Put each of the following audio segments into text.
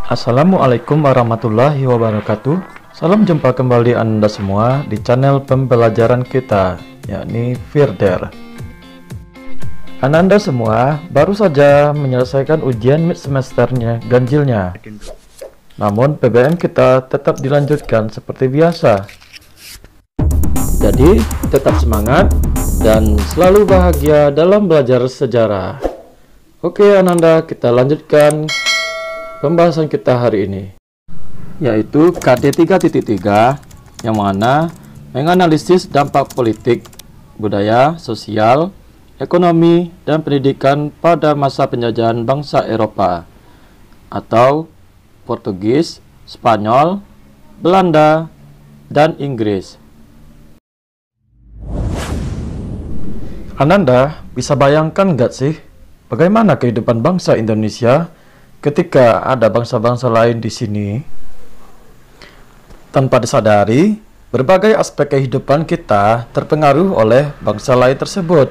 Assalamualaikum warahmatullahi wabarakatuh. Salam jumpa kembali Anda semua di channel pembelajaran kita, yakni Firder. Anda semua baru saja menyelesaikan ujian mid semesternya ganjilnya. Namun PBM kita tetap dilanjutkan seperti biasa. Jadi tetap semangat dan selalu bahagia dalam belajar sejarah. Oke Ananda, kita lanjutkan pembahasan kita hari ini, yaitu KD 3.3 yang mana menganalisis dampak politik, budaya, sosial, ekonomi, dan pendidikan pada masa penjajahan bangsa Eropa atau Portugis, Spanyol, Belanda, dan Inggris. Ananda bisa bayangkan nggak sih bagaimana kehidupan bangsa Indonesia ketika ada bangsa-bangsa lain di sini? Tanpa disadari, berbagai aspek kehidupan kita terpengaruh oleh bangsa lain tersebut.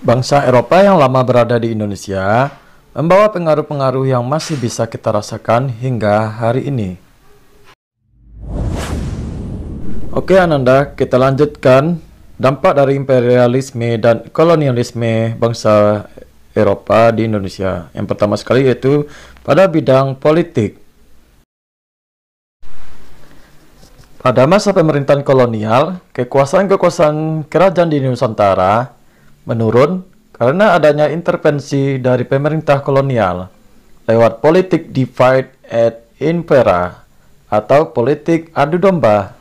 Bangsa Eropa yang lama berada di Indonesia membawa pengaruh-pengaruh yang masih bisa kita rasakan hingga hari ini. Oke Ananda, kita lanjutkan dampak dari imperialisme dan kolonialisme bangsa Eropa di Indonesia. Yang pertama sekali yaitu pada bidang politik. Pada masa pemerintahan kolonial, kekuasaan-kekuasaan kerajaan di Nusantara menurun karena adanya intervensi dari pemerintah kolonial lewat politik divide and impera atau politik adu domba.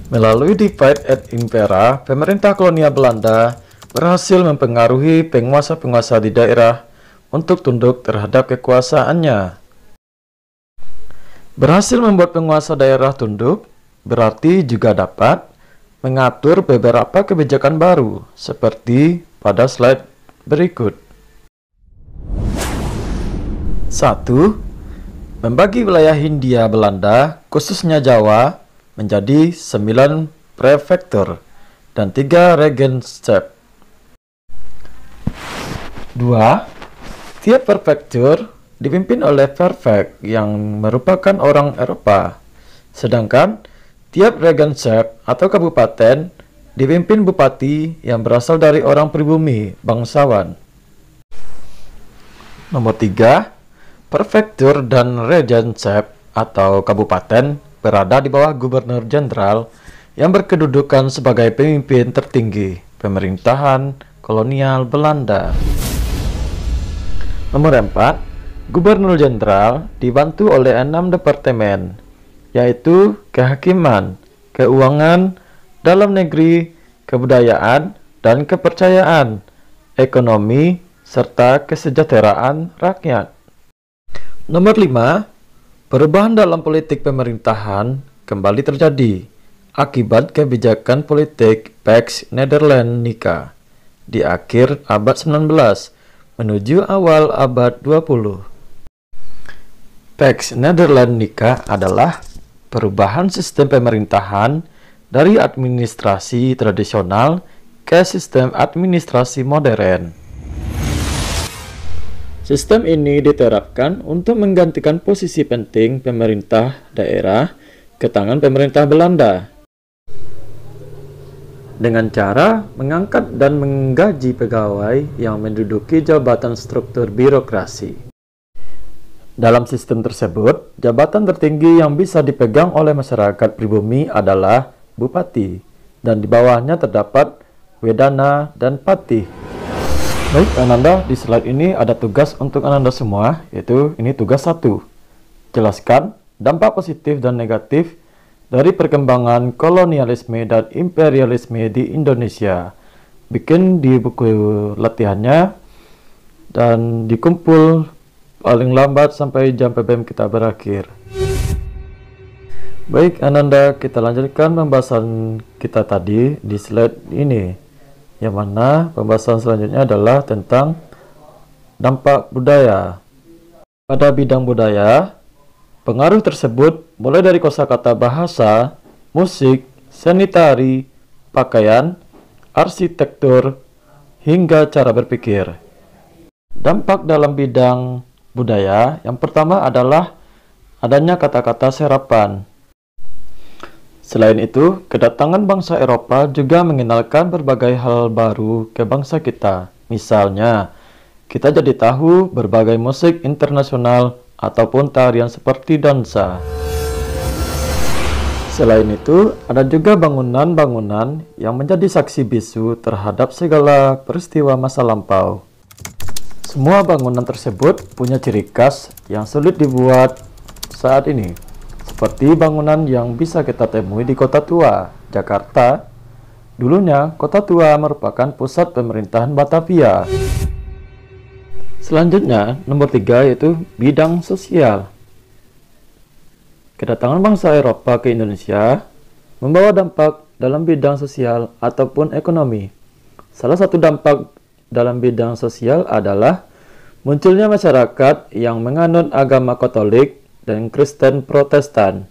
Melalui divide and impera, pemerintah kolonial Belanda berhasil mempengaruhi penguasa-penguasa di daerah untuk tunduk terhadap kekuasaannya. Berhasil membuat penguasa daerah tunduk berarti juga dapat mengatur beberapa kebijakan baru seperti pada slide berikut. 1. Membagi wilayah Hindia Belanda, khususnya Jawa, menjadi 9 prefektur dan 3 regenship. 2. Tiap prefektur dipimpin oleh prefek yang merupakan orang Eropa, sedangkan tiap regenship atau kabupaten dipimpin bupati yang berasal dari orang pribumi, bangsawan. Nomor 3. Prefektur dan regenship atau kabupaten berada di bawah gubernur jenderal yang berkedudukan sebagai pemimpin tertinggi pemerintahan kolonial Belanda. Nomor 4. Gubernur jenderal dibantu oleh 6 departemen, yaitu kehakiman, keuangan, dalam negeri, kebudayaan, dan kepercayaan, ekonomi, serta kesejahteraan rakyat. Nomor 5. Perubahan dalam politik pemerintahan kembali terjadi akibat kebijakan politik Pax Nederlandtica di akhir abad 19 menuju awal abad 20. Pax Nederlandtica adalah perubahan sistem pemerintahan dari administrasi tradisional ke sistem administrasi modern. Sistem ini diterapkan untuk menggantikan posisi penting pemerintah daerah ke tangan pemerintah Belanda dengan cara mengangkat dan menggaji pegawai yang menduduki jabatan struktur birokrasi. Dalam sistem tersebut, jabatan tertinggi yang bisa dipegang oleh masyarakat pribumi adalah bupati, dan di bawahnya terdapat wedana dan patih. Baik Ananda, di slide ini ada tugas untuk Ananda semua, yaitu ini tugas 1. Jelaskan dampak positif dan negatif dari perkembangan kolonialisme dan imperialisme di Indonesia. Bikin di buku latihannya dan dikumpul paling lambat sampai jam PBM kita berakhir. Baik Ananda, kita lanjutkan pembahasan kita tadi di slide ini, yang mana pembahasan selanjutnya adalah tentang dampak budaya. Pada bidang budaya, pengaruh tersebut mulai dari kosakata bahasa, musik, seni tari, pakaian, arsitektur, hingga cara berpikir. Dampak dalam bidang budaya yang pertama adalah adanya kata-kata serapan. Selain itu, kedatangan bangsa Eropa juga mengenalkan berbagai hal baru ke bangsa kita. Misalnya, kita jadi tahu berbagai musik internasional ataupun tarian seperti dansa. Selain itu, ada juga bangunan-bangunan yang menjadi saksi bisu terhadap segala peristiwa masa lampau. Semua bangunan tersebut punya ciri khas yang sulit dibuat saat ini, seperti bangunan yang bisa kita temui di Kota Tua, Jakarta. Dulunya, Kota Tua merupakan pusat pemerintahan Batavia. Selanjutnya, nomor 3 yaitu bidang sosial. Kedatangan bangsa Eropa ke Indonesia membawa dampak dalam bidang sosial ataupun ekonomi. Salah satu dampak dalam bidang sosial adalah munculnya masyarakat yang menganut agama Katolik dan Kristen Protestan.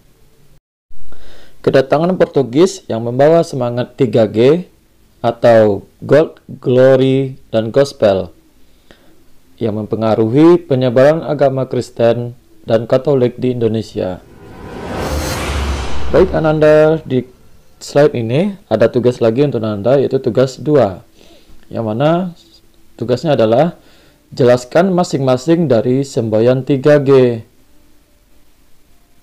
Kedatangan Portugis yang membawa semangat 3G atau Gold, Glory, dan Gospel yang mempengaruhi penyebaran agama Kristen dan Katolik di Indonesia. Baik Ananda, di slide ini ada tugas lagi untuk Ananda, yaitu tugas 2, yang mana tugasnya adalah jelaskan masing-masing dari semboyan 3G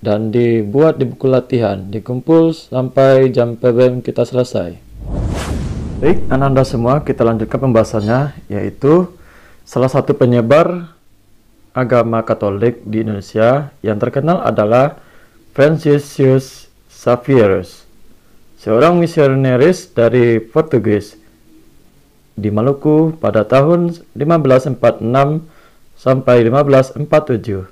dan dibuat di buku latihan, dikumpul sampai jam PBM kita selesai. Baik Ananda semua, kita lanjutkan pembahasannya, yaitu salah satu penyebar agama Katolik di Indonesia yang terkenal adalah Franciscus Xavierus, seorang misionaris dari Portugis di Maluku pada tahun 1546 sampai 1547.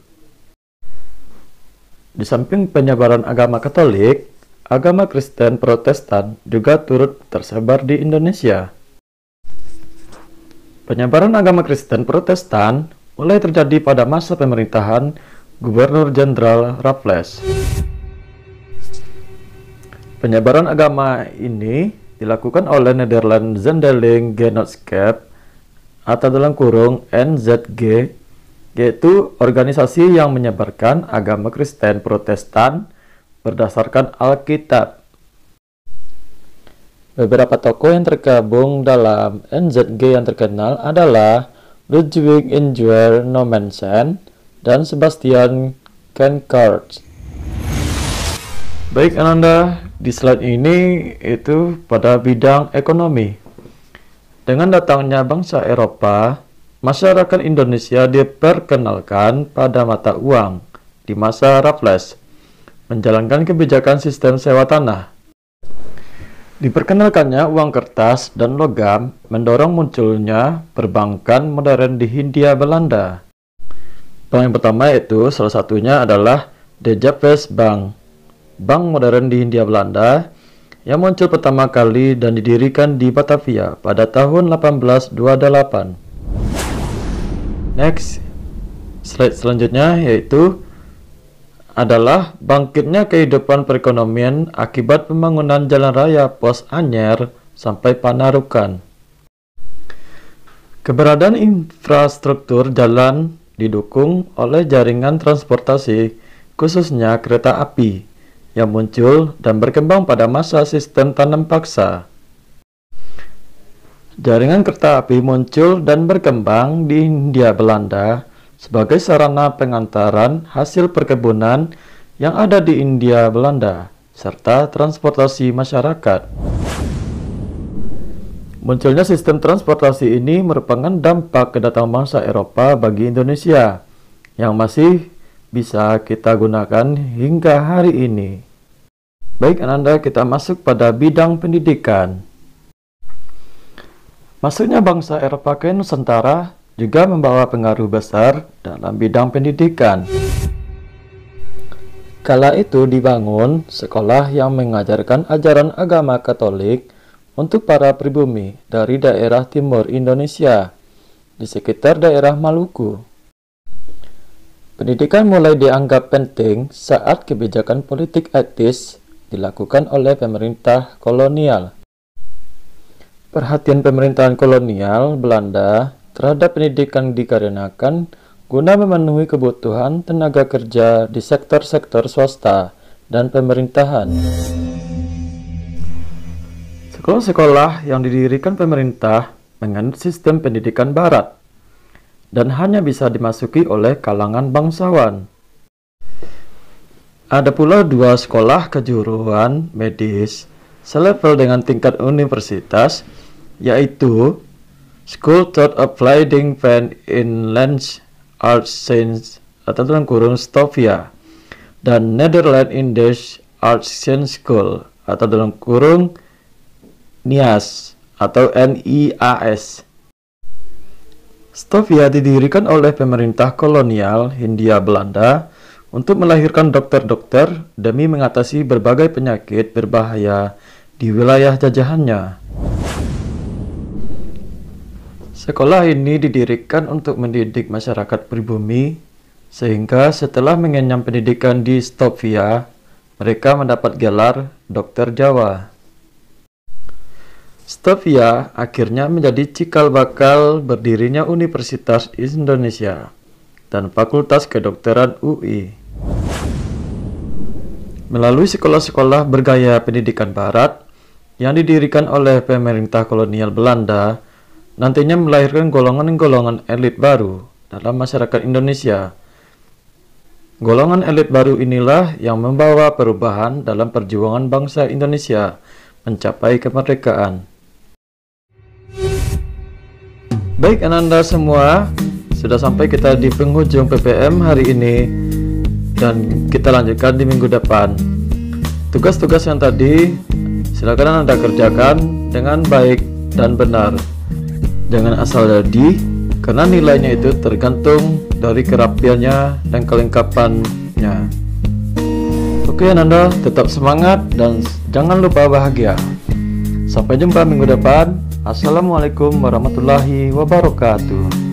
Di samping penyebaran agama Katolik, agama Kristen Protestan juga turut tersebar di Indonesia. Penyebaran agama Kristen Protestan mulai terjadi pada masa pemerintahan Gubernur Jenderal Raffles. Penyebaran agama ini dilakukan oleh Nederland Zendeling Genootschap atau dalam kurung NZG, yaitu organisasi yang menyebarkan agama Kristen Protestan berdasarkan Alkitab. Beberapa tokoh yang tergabung dalam NZG yang terkenal adalah Ludwig Ingwer Nommensen dan Sebastian Cancard. Baik Ananda, di slide ini itu pada bidang ekonomi. Dengan datangnya bangsa Eropa, masyarakat Indonesia diperkenalkan pada mata uang di masa Raffles, menjalankan kebijakan sistem sewa tanah. Diperkenalkannya uang kertas dan logam mendorong munculnya perbankan modern di Hindia Belanda. Bank yang pertama itu salah satunya adalah De Javes Bank, bank modern di Hindia Belanda yang muncul pertama kali dan didirikan di Batavia pada tahun 1828. Next, slide selanjutnya yaitu adalah bangkitnya kehidupan perekonomian akibat pembangunan jalan raya Pos Anyer sampai Panarukan. Keberadaan infrastruktur jalan didukung oleh jaringan transportasi, khususnya kereta api, yang muncul dan berkembang pada masa sistem tanam paksa. Jaringan kereta api muncul dan berkembang di Hindia Belanda sebagai sarana pengantaran hasil perkebunan yang ada di Hindia Belanda, serta transportasi masyarakat. Munculnya sistem transportasi ini merupakan dampak kedatangan bangsa Eropa bagi Indonesia, yang masih bisa kita gunakan hingga hari ini. Baik Ananda, kita masuk pada bidang pendidikan. Masuknya bangsa Eropa ke Nusantara juga membawa pengaruh besar dalam bidang pendidikan. Kala itu dibangun sekolah yang mengajarkan ajaran agama Katolik untuk para pribumi dari daerah timur Indonesia di sekitar daerah Maluku. Pendidikan mulai dianggap penting saat kebijakan politik etis dilakukan oleh pemerintah kolonial. Perhatian pemerintahan kolonial Belanda terhadap pendidikan dikarenakan guna memenuhi kebutuhan tenaga kerja di sektor-sektor swasta dan pemerintahan. Sekolah-sekolah yang didirikan pemerintah menganut sistem pendidikan barat dan hanya bisa dimasuki oleh kalangan bangsawan. Ada pula 2 sekolah kejuruan medis selevel dengan tingkat universitas, yaitu School of Applied in Arts Science atau dalam kurung Stovia dan Netherlands Indisch Arts Science School atau dalam kurung NIAS atau NIAS. Stovia didirikan oleh pemerintah kolonial Hindia Belanda untuk melahirkan dokter-dokter demi mengatasi berbagai penyakit berbahaya di wilayah jajahannya. Sekolah ini didirikan untuk mendidik masyarakat pribumi, sehingga setelah mengenyam pendidikan di Stovia, mereka mendapat gelar Dokter Jawa. Stovia akhirnya menjadi cikal bakal berdirinya Universitas Indonesia dan Fakultas Kedokteran UI. Melalui sekolah-sekolah bergaya pendidikan barat yang didirikan oleh pemerintah kolonial Belanda, nantinya melahirkan golongan-golongan elit baru dalam masyarakat Indonesia. Golongan elit baru inilah yang membawa perubahan dalam perjuangan bangsa Indonesia mencapai kemerdekaan. Baik Ananda semua, sudah sampai kita di penghujung PPM hari ini dan kita lanjutkan di minggu depan. Tugas-tugas yang tadi silakan Anda kerjakan dengan baik dan benar. Jangan asal jadi, karena nilainya itu tergantung dari kerapiannya dan kelengkapannya. Oke Ananda, tetap semangat dan jangan lupa bahagia. Sampai jumpa minggu depan. Assalamualaikum warahmatullahi wabarakatuh.